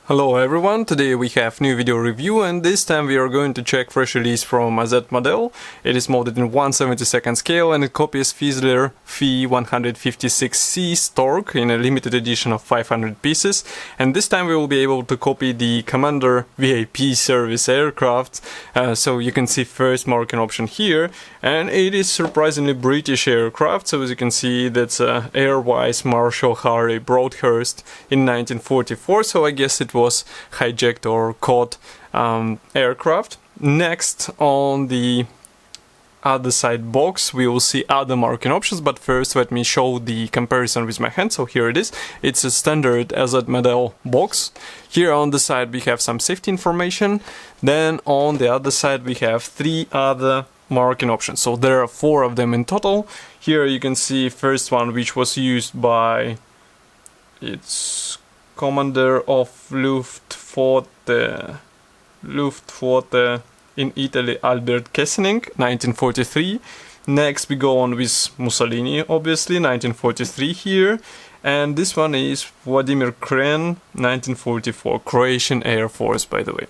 Hello everyone, today we have new video review and this time we are going to check fresh release from AZmodel. It is modeled in 1/72 scale and it copies Fizzler F156C Stork in a limited edition of 500 pieces. And this time we will be able to copy the Commander VIP service aircraft. So you can see first marking option here, and it is surprisingly British aircraft. So as you can see, that's Air Vice Marshal Harry Broadhurst in 1944. So I guess it was hijacked or caught aircraft. Next, on the other side box, we will see other marking options, but first let me show the comparison with my hand. So here it is. It's a standard AZmodel box. Here on the side we have some safety information. Then on the other side we have three other marking options. So there are four of them in total. Here you can see first one, which was used by its Commander of Luftwaffe in Italy, Albert Kessening, 1943. Next we go on with Mussolini, obviously, 1943 here. And this one is Vladimir Kren, 1944, Croatian Air Force, by the way.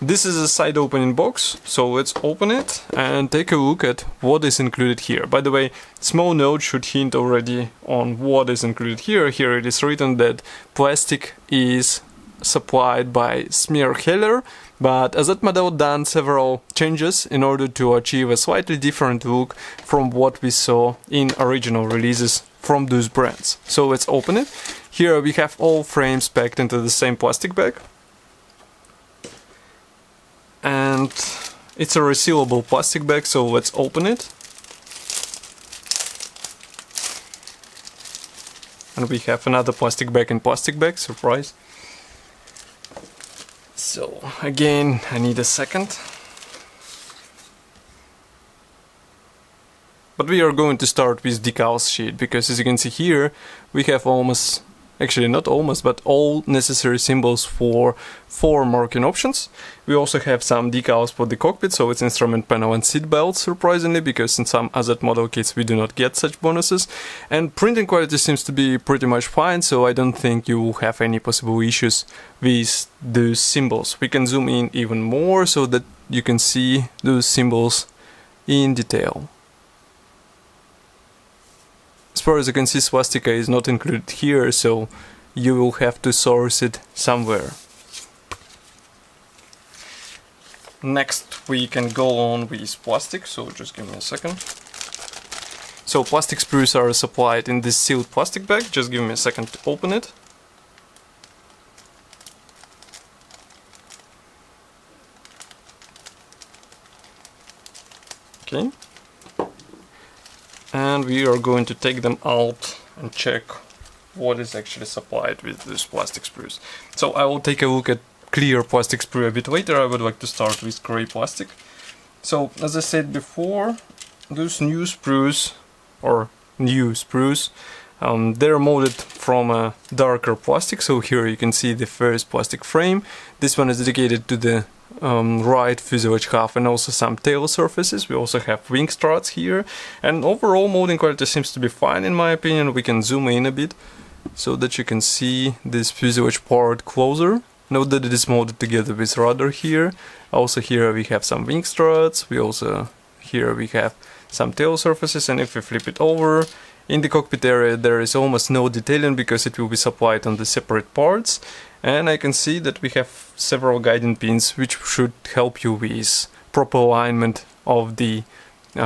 This is a side opening box, so let's open it and take a look at what is included here. By the way, small note should hint already on what is included here. Here it is written that plastic is supplied by Smearheller, but AZmodel done several changes in order to achieve a slightly different look from what we saw in original releases from those brands. So let's open it. Here we have all frames packed into the same plastic bag. And it's a resealable plastic bag, so let's open it. And we have another plastic bag in plastic bag, surprise. So again, I need a second. But we are going to start with Decal Sheet, because as you can see here, we have almost, actually not almost, but all necessary symbols for four marking options. We also have some decals for the cockpit, so it's instrument panel and seat belts, surprisingly, because in some AZmodel kits we do not get such bonuses. And printing quality seems to be pretty much fine, so I don't think you will have any possible issues with those symbols. We can zoom in even more so that you can see those symbols in detail. As far as you can see, swastika is not included here, so you will have to source it somewhere. Next we can go on with plastic, so just give me a second. So plastic sprues are supplied in this sealed plastic bag, just give me a second to open it. Okay. And we are going to take them out and check what is actually supplied with these plastic sprues. So I will take a look at clear plastic sprue a bit later. I would like to start with gray plastic. So as I said before, those new sprues, they're molded from a darker plastic. So here you can see the first plastic frame. This one is dedicated to the right fuselage half and also some tail surfaces. We also have wing struts here, and overall molding quality seems to be fine in my opinion. We can zoom in a bit so that you can see this fuselage part closer. Note that it is molded together with rudder here. Also here we have some wing struts. Here we have some tail surfaces, and if we flip it over, in the cockpit area there is almost no detailing because it will be supplied on the separate parts. And I can see that we have several guiding pins which should help you with proper alignment of the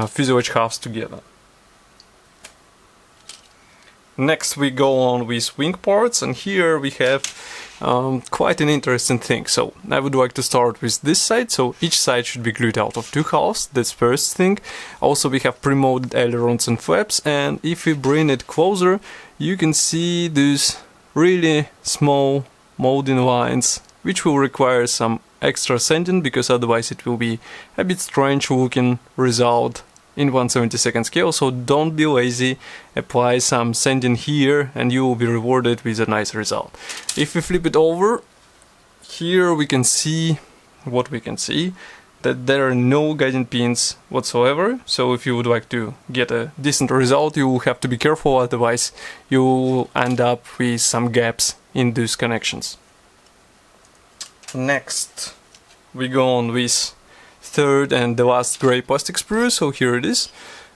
fuselage halves together. Next we go on with wing parts, and here we have quite an interesting thing. So I would like to start with this side. So each side should be glued out of two halves, that's first thing. Also we have pre-molded ailerons and flaps, and if we bring it closer you can see these really small molding lines, which will require some extra sanding because otherwise it will be a bit strange looking result in 1/72 scale. So don't be lazy, apply some sanding here and you will be rewarded with a nice result. If we flip it over, here we can see what we can see, that there are no guiding pins whatsoever. So if you would like to get a decent result, you will have to be careful, otherwise you will end up with some gaps in those connections. Next we go on with third and the last gray plastic sprue. So here it is.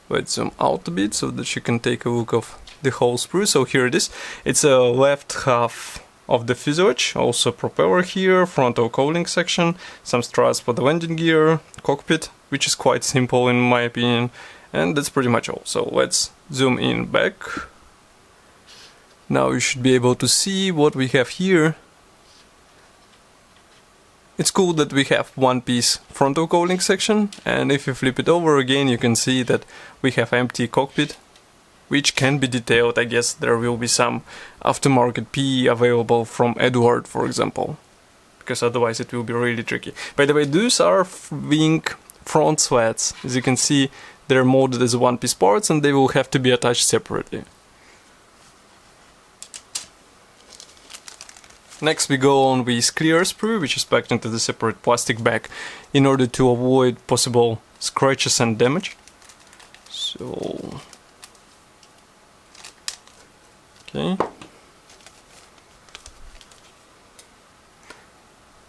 Let's zoom out a bit so that you can take a look of the whole sprue. So here it is. It's a left half of the fuselage, also propeller here, frontal cowling section, some struts for the landing gear, cockpit, which is quite simple in my opinion, and that's pretty much all. So let's zoom in back. Now you should be able to see what we have here. It's cool that we have one piece frontal cowling section, and if you flip it over again you can see that we have empty cockpit, which can be detailed. I guess there will be some aftermarket PE available from Edward, for example, because otherwise it will be really tricky. By the way, those are wing front slats. As you can see, they're molded as one-piece parts and they will have to be attached separately. Next we go on with clear sprue, which is packed into the separate plastic bag in order to avoid possible scratches and damage. So, okay.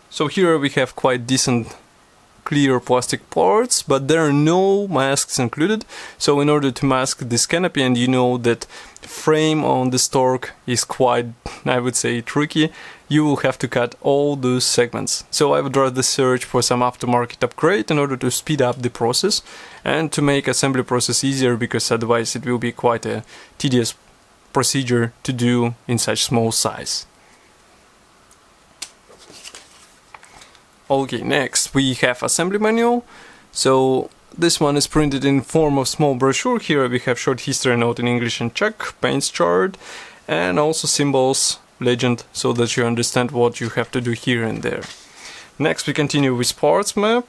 So here we have quite decent clear plastic parts, but there are no masks included. So in order to mask this canopy, and you know that frame on the Stork is quite, I would say, tricky, you will have to cut all those segments. So I would rather search for some aftermarket upgrade in order to speed up the process and to make assembly process easier, because otherwise it will be quite a tedious procedure to do in such small size. Okay, next we have assembly manual. So this one is printed in form of small brochure. Here we have short history note in English and Czech, paints chart, and also symbols, legend, so that you understand what you have to do here and there. Next we continue with parts map,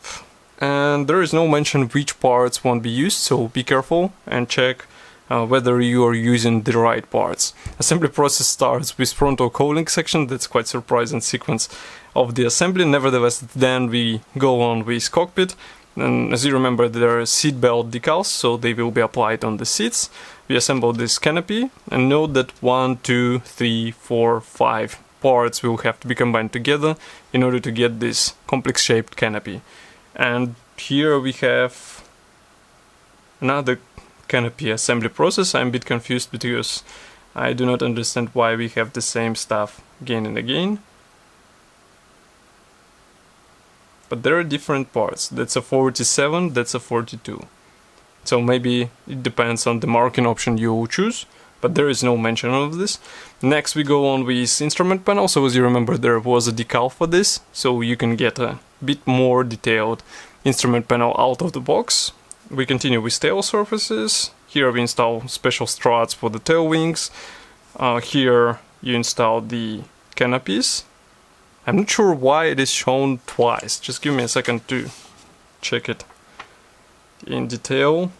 and there is no mention which parts won't be used, so be careful and check whether you are using the right parts. Assembly process starts with frontal cowling section. That's quite surprising sequence of the assembly. Nevertheless, then we go on with cockpit, and as you remember, there are seat belt decals, so they will be applied on the seats. We assemble this canopy, and note that 1, 2, 3, 4, 5 parts will have to be combined together in order to get this complex shaped canopy. And here we have another canopy assembly process. I'm a bit confused because I do not understand why we have the same stuff again and again. But there are different parts. That's a 47, that's a 42. So maybe it depends on the marking option you will choose, but there is no mention of this. Next we go on with instrument panel. So as you remember, there was a decal for this, so you can get a bit more detailed instrument panel out of the box. We continue with tail surfaces. Here we install special struts for the tail wings. Here you install the canopies. I'm not sure why it is shown twice. Just give me a second to check it in detail.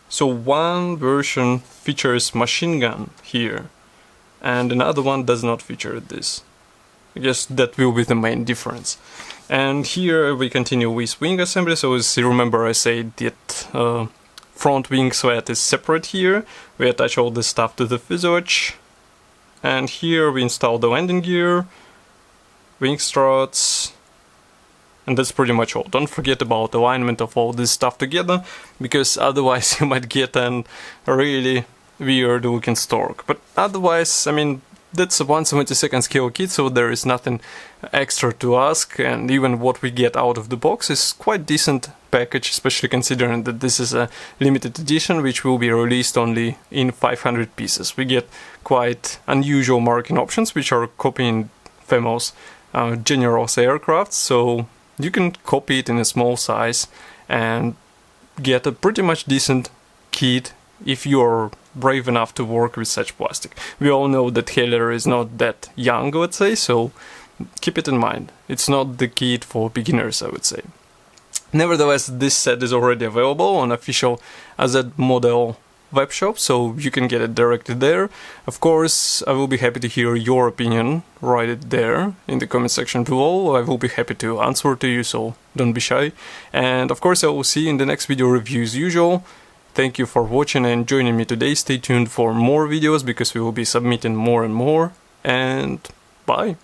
So one version features machine gun here, and another one does not feature this. I guess that will be the main difference. And here we continue with wing assembly. So as you remember, I said that front wing slat is separate here. We attach all this stuff to the fuselage. And here we install the landing gear, wing struts, and that's pretty much all. Don't forget about alignment of all this stuff together, because otherwise you might get a really weird looking Stork. But otherwise, I mean, that's a 1/72 scale kit, so there is nothing extra to ask, and even what we get out of the box is quite decent package, especially considering that this is a limited edition which will be released only in 500 pieces. We get quite unusual marking options which are copying famous General's aircraft, so you can copy it in a small size and get a pretty much decent kit if you're brave enough to work with such plastic. We all know that Heller is not that young, let's say, so keep it in mind. It's not the kit for beginners, I would say. Nevertheless, this set is already available on official AZmodel webshop, so you can get it directly there. Of course, I will be happy to hear your opinion. Write it there in the comment section below. I will be happy to answer to you, so don't be shy. And of course, I will see you in the next video review as usual. Thank you for watching and joining me today. Stay tuned for more videos because we will be submitting more and more. And bye!